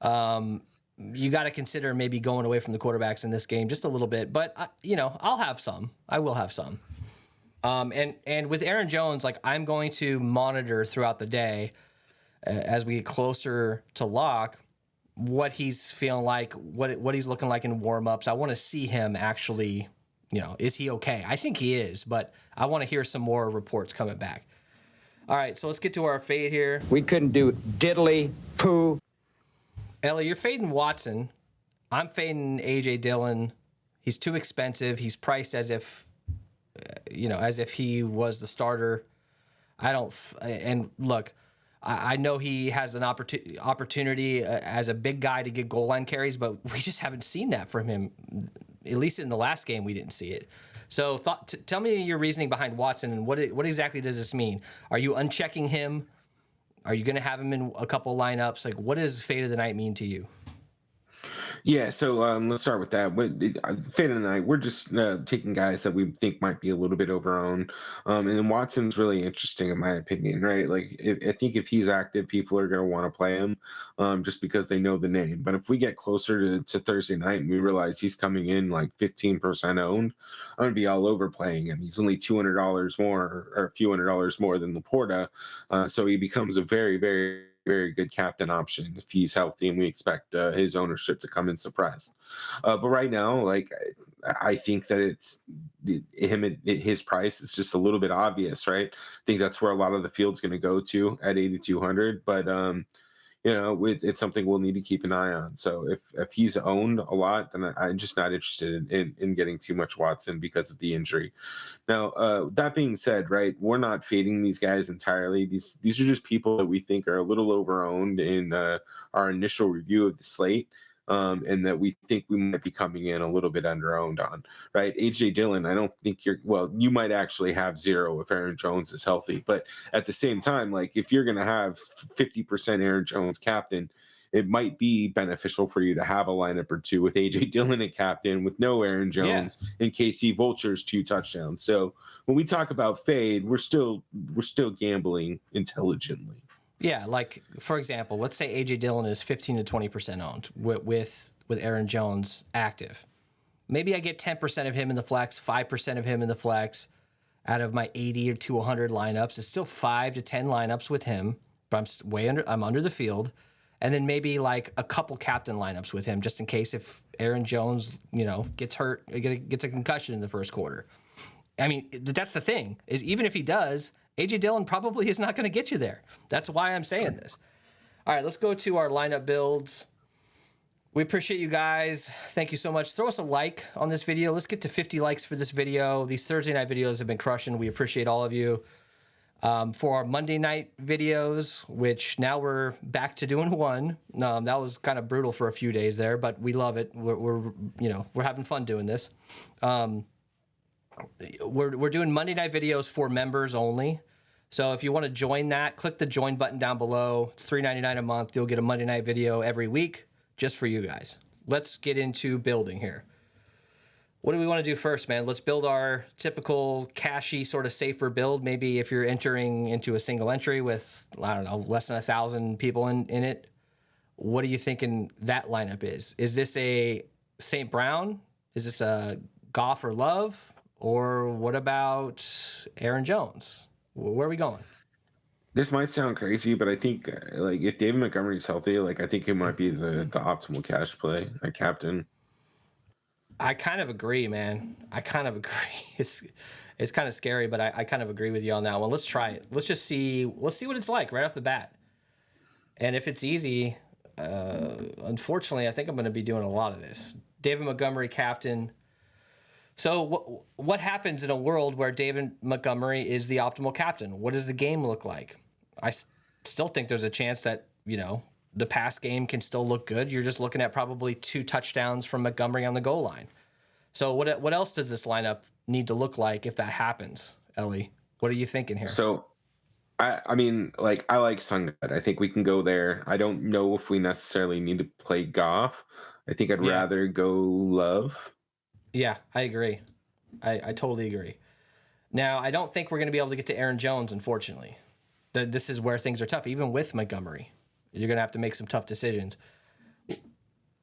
you got to consider maybe going away from the quarterbacks in this game just a little bit. But, I'll have some. I will have some. And with Aaron Jones, like I'm going to monitor throughout the day as we get closer to lock, what he's feeling like, what he's looking like in warm-ups. I want to see him actually, is he okay? I think he is, but I want to hear some more reports coming back. All right, so let's get to our fade here. We couldn't do diddly poo. Ellie, you're fading Watson. I'm fading A.J. Dillon. He's too expensive. He's priced as if, as if he was the starter. And look, I know he has an opportunity as a big guy to get goal line carries, but we just haven't seen that from him. At least in the last game, we didn't see it. So tell me your reasoning behind Watson and what exactly does this mean? Are you unchecking him? Are you going to have him in a couple lineups? Like, what does fade of the night mean to you? Yeah, so let's start with that. Fade of the night, we're just taking guys that we think might be a little bit overowned. And then Watson's really interesting in my opinion, right? Like, I think if he's active, people are going to want to play him just because they know the name. But if we get closer to Thursday night and we realize he's coming in like 15% owned, I'm going to be all over playing him. He's only $200 more or a few $100 more than Laporta. So he becomes a very, very very good captain option if he's healthy, and we expect his ownership to come in suppressed. But right now, like I think that his price is just a little bit obvious, right? I think that's where a lot of the field's going to go to at 8,200. But it's something we'll need to keep an eye on. So if he's owned a lot, then I'm just not interested in getting too much Watson because of the injury. Now, that being said, right, we're not fading these guys entirely. These are just people that we think are a little overowned in our initial review of the slate. And that we think we might be coming in a little bit underowned on, right? AJ Dillon, I don't think you might actually have 0 if Aaron Jones is healthy. But at the same time, like if you're going to have 50% Aaron Jones captain, it might be beneficial for you to have a lineup or two with AJ Dillon at captain with no Aaron Jones in case he vultures 2 touchdowns. So when we talk about fade, we're still gambling intelligently. Yeah, like for example, let's say AJ Dillon is 15 to 20% owned with Aaron Jones active. Maybe I get 10% of him in the flex, 5% of him in the flex out of my 80 or to 100 lineups. It's still 5 to 10 lineups with him, but I'm under the field. And then maybe like a couple captain lineups with him just in case if Aaron Jones, gets hurt, gets a concussion in the first quarter. I mean, that's the thing, is even if he does, AJ Dillon probably is not going to get you there. That's why I'm saying this. All right, let's go to our lineup builds. We appreciate you guys. Thank you so much. Throw us a like on this video. Let's get to 50 likes for this video. These Thursday night videos have been crushing. We appreciate all of you. For our Monday night videos, which now we're back to doing one. That was kind of brutal for a few days there, but we love it. We're having fun doing this. We're doing Monday night videos for members only. So if you want to join that, click the join button down below. It's $3.99 a month. You'll get a Monday night video every week just for you guys. Let's get into building here. What do we want to do first, man? Let's build our typical cashy sort of safer build. Maybe if you're entering into a single entry with, I don't know, less than 1,000 people in it. What are you thinking that lineup is? Is this a St. Brown? Is this a Goff or Love? Or what about Aaron Jones? Where are we going? This might sound crazy, but I think like if David Montgomery's healthy, like I think it might be the optimal cash play at captain. I kind of agree, man. I kind of agree. It's kind of scary, but I kind of agree with you on that one. Let's try it. Let's see what it's like right off the bat. And if it's easy, unfortunately, I think I'm going to be doing a lot of this. David Montgomery, captain. So what happens in a world where David Montgomery is the optimal captain? What does the game look like? I still think there's a chance that, the pass game can still look good. You're just looking at probably 2 touchdowns from Montgomery on the goal line. So what else does this lineup need to look like if that happens, Ellie? What are you thinking here? So, I mean, like I like Sun God. I think we can go there. I don't know if we necessarily need to play Goff. I think I'd rather go Love. Yeah, I agree. I totally agree. Now, I don't think we're going to be able to get to Aaron Jones, unfortunately. This is where things are tough, even with Montgomery. You're going to have to make some tough decisions.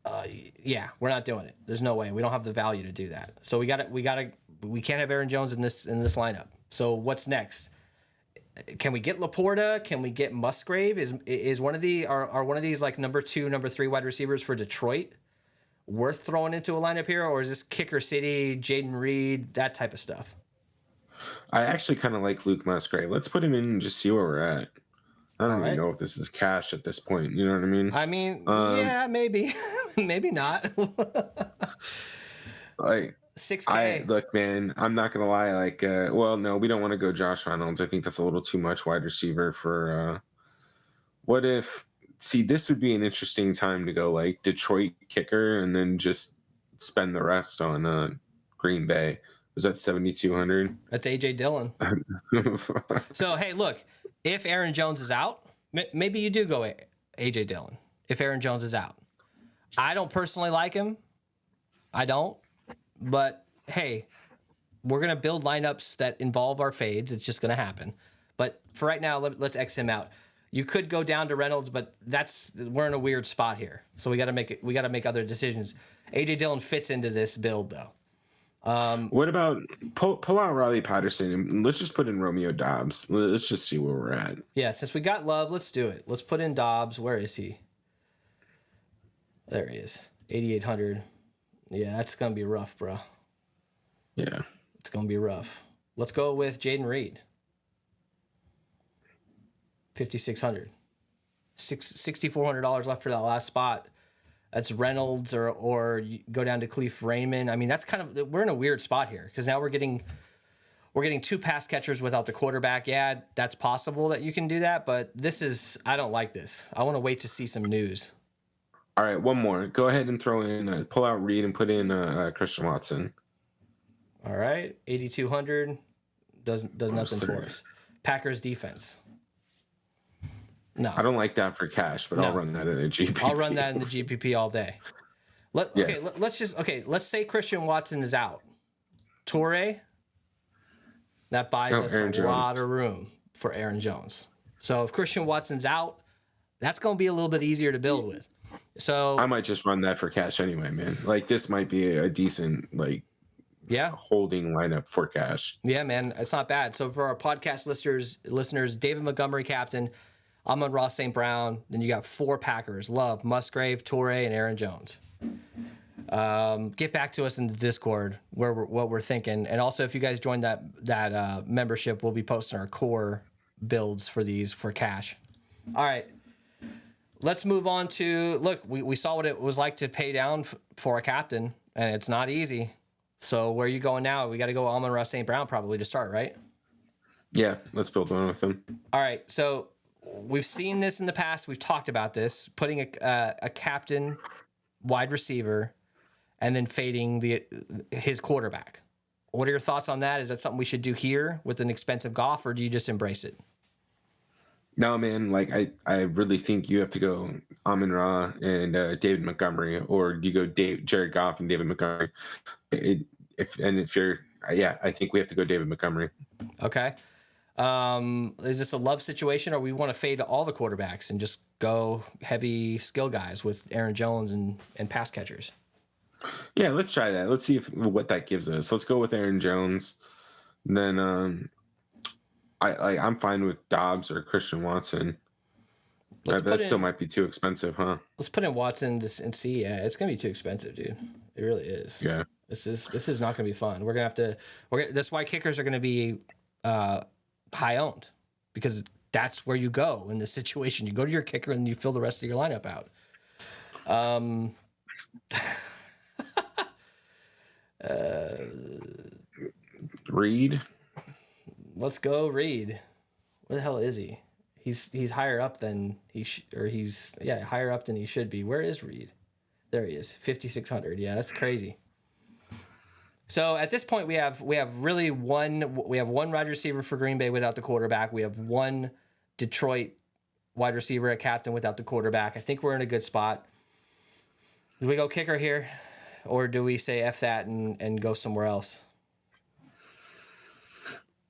We're not doing it. There's no way. We don't have the value to do that. So we can't have Aaron Jones in this lineup. So what's next? Can we get Laporta? Can we get Musgrave? Is one of one of these like number 2, number 3 wide receivers for Detroit worth throwing into a lineup here, or is this Kicker City, Jaden Reed, that type of stuff? I actually kind of like Luke Musgrave. Let's put him in and just see where we're at. I don't even know if this is cash at this point. You know what I mean? I mean, yeah, maybe, maybe not. Like $6K. Look, man, I'm not gonna lie. Like, no, we don't want to go Josh Reynolds. I think that's a little too much wide receiver for. What if? See, this would be an interesting time to go like Detroit kicker and then just spend the rest on Green Bay. Was that 7,200? That's AJ Dillon. So hey, look, if Aaron Jones is out, maybe you do go AJ Dillon. If Aaron Jones is out, I don't personally like him. I don't. But hey, we're gonna build lineups that involve our fades. It's just gonna happen. But for right now, let's X him out. You could go down to Reynolds, but we're in a weird spot here. So we got to make other decisions. AJ Dillon fits into this build though. What about pull out Riley Patterson and let's just put in Romeo Dobbs. Let's just see where we're at. Yeah, since we got Love, let's do it. Let's put in Dobbs. Where is he? There he is. 8,800. Yeah, that's going to be rough, bro. Yeah. It's going to be rough. Let's go with Jaden Reed. 5,600. $6,400 left for that last spot. That's Reynolds or you go down to Khalif Raymond. I mean, that's kind of, we're in a weird spot here because now we're getting two pass catchers without the quarterback. Yeah, that's possible that you can do that, but I don't like this. I want to wait to see some news. All right, one more. Go ahead and throw in, pull out Reed and put in Christian Watson. All right, 8,200 does nothing for us. Packers defense. No, I don't like that for cash, but I'll run that in a GPP. I'll run that in the GPP all day. Let's say Christian Watson is out. Torre, that buys us Aaron a Jones. lot of room for Aaron Jones. So if Christian Watson's out, that's going to be a little bit easier to build with. So I might just run that for cash anyway, man. Like this might be a decent holding lineup for cash. Yeah, man, it's not bad. So for our podcast listeners, David Montgomery captain, Amon-Ra St. Brown. Then you got 4 Packers: Love, Musgrave, Torre, and Aaron Jones. Get back to us in the Discord what we're thinking, and also if you guys join that membership, we'll be posting our core builds for these for cash. All right, let's move on to look. We saw what it was like to pay down for a captain, and it's not easy. So where are you going now? We got to go Amon-Ra St. Brown probably to start, right? Yeah, let's build one with them. All right, so we've seen this in the past. We've talked about this, putting a captain wide receiver and then fading his quarterback. What are your thoughts on that? Is that something we should do here with an expensive Goff, or do you just embrace it? No, man, like I really think you have to go Amon-Ra and David Montgomery, or you go Jared Goff and David Montgomery. I think we have to go David Montgomery. Okay. Is this a Love situation, or we want to fade all the quarterbacks and just go heavy skill guys with Aaron Jones and pass catchers? Yeah, let's try that. Let's see what that gives us. Let's go with Aaron Jones. Then I'm fine with Dobbs or Christian Watson. That still might be too expensive, huh? Let's put in Watson and see. Yeah, it's gonna be too expensive, dude. It really is. Yeah. This is not gonna be fun. We're gonna have to. That's why kickers are gonna be high owned, because that's where you go in this situation. You go to your kicker and you fill the rest of your lineup out. Reed. Let's go Reed. Where the hell is he? He's higher up than he's higher up than he should be. Where is Reed? There he is, 5,600. Yeah, that's crazy. So at this point, we have one wide receiver for Green Bay without the quarterback. We have one Detroit wide receiver at captain without the quarterback. I think we're in a good spot. Do we go kicker here, or do we say F that and go somewhere else?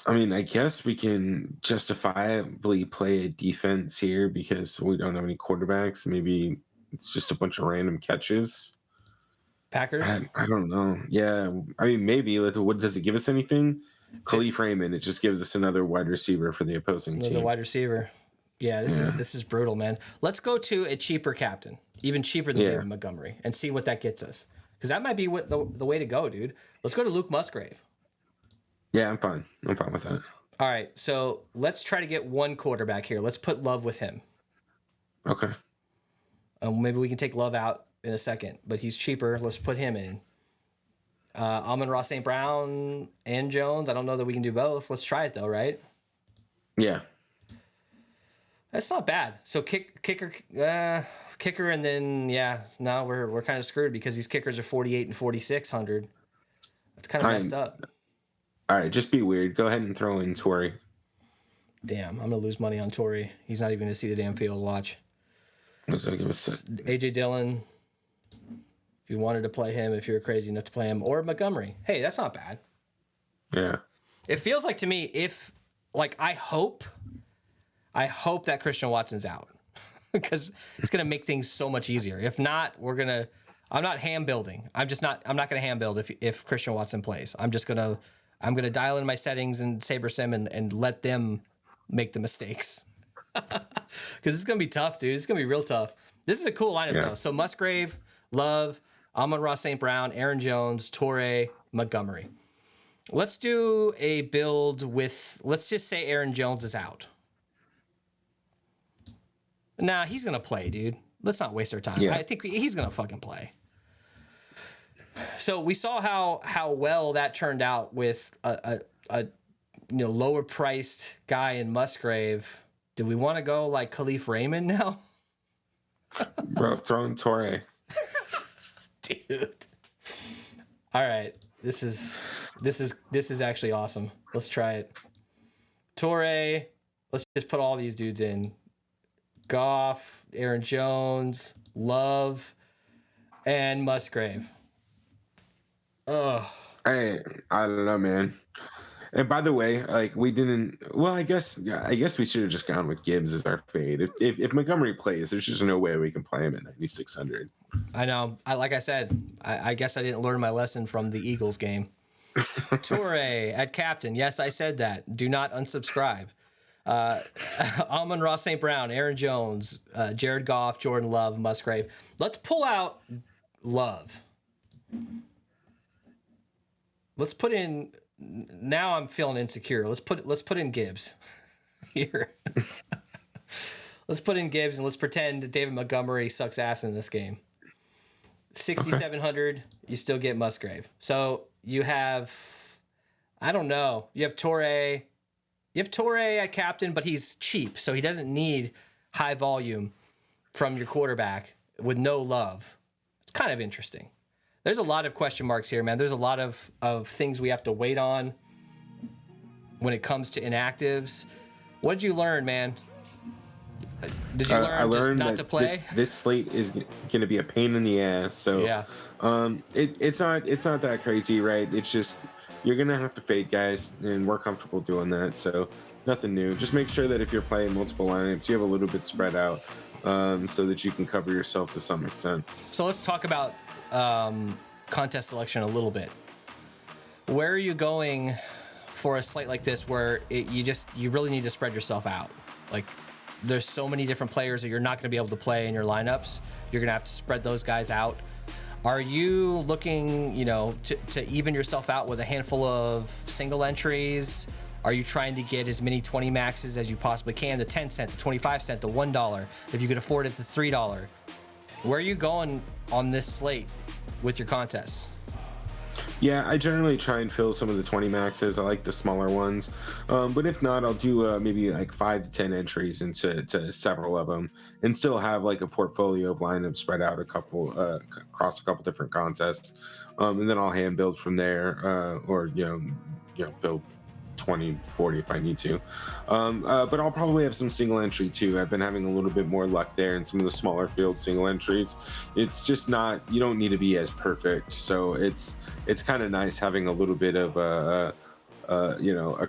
I mean, I guess we can justifiably play a defense here because we don't have any quarterbacks. Maybe it's just a bunch of random catches. Packers? I don't know. Yeah, I mean, maybe. What does it give us? Anything? Khalif Raymond. It just gives us another wide receiver for the opposing team. Another wide receiver. Yeah, this is brutal, man. Let's go to a cheaper captain, even cheaper than David Montgomery, and see what that gets us. Because that might be the way to go, dude. Let's go to Luke Musgrave. Yeah, I'm fine. I'm fine with that. All right, so let's try to get one quarterback here. Let's put Love with him. Okay. Maybe we can take Love out in a second, but he's cheaper. Let's put him in. Amon-Ra St. Brown and Jones. I don't know that we can do both. Let's try it though, right? Yeah. That's not bad. So kicker, and then now we're kind of screwed because these kickers are 4,800 and 4,600. That's kind of messed up. All right, just be weird. Go ahead and throw in Torrey. Damn, I'm gonna lose money on Torrey. He's not even gonna see the damn field. Watch. AJ Dillon. If you wanted to play him, if you're crazy enough to play him, or Montgomery. Hey, that's not bad. Yeah. It feels like to me, I hope that Christian Watson's out because it's gonna make things so much easier. If not, I'm not ham building. I'm not going to ham build if Christian Watson plays. I'm going to dial in my settings and SaberSim and let them make the mistakes. Because it's going to be tough, dude. It's going to be real tough. This is a cool lineup, though. So Musgrave, Love, Amon-Ra St. Brown, Aaron Jones, Torrey, Montgomery. Let's do a build with, let's just say Aaron Jones is out. Nah, he's going to play, dude. Let's not waste our time. Yeah. I think he's going to fucking play. So we saw how well that turned out with a lower priced guy in Musgrave. Do we want to go like Khalif Raymond now? Bro, throwing Torrey. Dude. All right. This is actually awesome. Let's try it. Torrey. Let's just put all these dudes in. Goff, Aaron Jones, Love, and Musgrave. Ugh. I don't know, man. And by the way, like we didn't. Well, I guess we should have just gone with Gibbs as our fade. If Montgomery plays, there's just no way we can play him at 9,600. I know. Like I said, I guess I didn't learn my lesson from the Eagles game. Torrey at captain. Yes, I said that. Do not unsubscribe. Amon-Ra St. Brown, Aaron Jones, Jared Goff, Jordan Love, Musgrave. Let's pull out Love. Let's put in. Now I'm feeling insecure. Let's put in Gibbs here. Let's put in Gibbs and let's pretend that David Montgomery sucks ass in this game. 6,700. You still get Musgrave. So you have, I don't know. You have Torrey. You have Torrey at captain, but he's cheap, so he doesn't need high volume from your quarterback with no Love. It's kind of interesting. There's a lot of question marks here, man. There's a lot of things we have to wait on when it comes to inactives. What did you learn, man? Did you learn I learned just not that to play? This slate is going to be a pain in the ass. So yeah, it's not that crazy, right? It's just you're going to have to fade guys, and we're comfortable doing that. So nothing new. Just make sure that if you're playing multiple lineups, you have a little bit spread out, so that you can cover yourself to some extent. So let's talk about contest selection a little bit. Where are you going for a slate like this where you really need to spread yourself out? Like there's so many different players that you're not going to be able to play in your lineups. You're going to have to spread those guys out. Are you looking, to even yourself out with a handful of single entries? Are you trying to get as many 20 maxes as you possibly can, the 10 cent, the 25 cent, the $1, if you could afford it, the $3? Where are you going on this slate with your contests? Yeah, I generally try and fill some of the 20 maxes. I like the smaller ones. But if not, I'll do maybe like 5 to 10 entries into several of them and still have like a portfolio of lineups spread out across a couple different contests. And then I'll hand build from there, or build 20, 40 if I need to. But I'll probably have some single entry too. I've been having a little bit more luck there in some of the smaller field single entries. It's just not, you don't need to be as perfect. So it's kind of nice having a little bit of a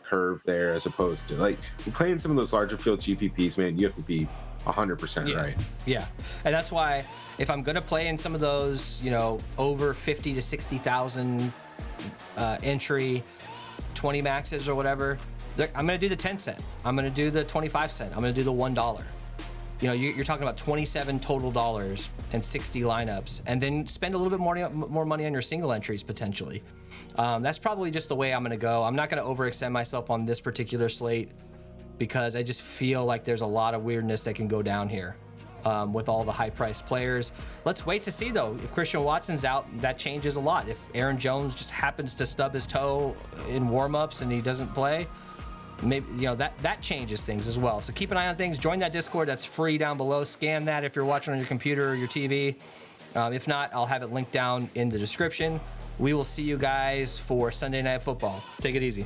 curve there, as opposed to like playing some of those larger field GPPs, man, you have to be 100% right. Yeah. And that's why if I'm going to play in some of those, over 50 to 60,000 entry 20 maxes or whatever, I'm going to do the 10 cent. I'm going to do the 25 cent. I'm going to do the $1. You're talking about 27 total dollars and 60 lineups, and then spend a little bit more money on your single entries potentially. That's probably just the way I'm going to go. I'm not going to overextend myself on this particular slate because I just feel like there's a lot of weirdness that can go down here with all the high-priced players. Let's wait to see, though. If Christian Watson's out, that changes a lot. If Aaron Jones just happens to stub his toe in warm-ups and he doesn't play, maybe that changes things as well. So keep an eye on things. Join that Discord. That's free down below. Scan that if you're watching on your computer or your TV. If not, I'll have it linked down in the description. We will see you guys for Sunday Night Football. Take it easy.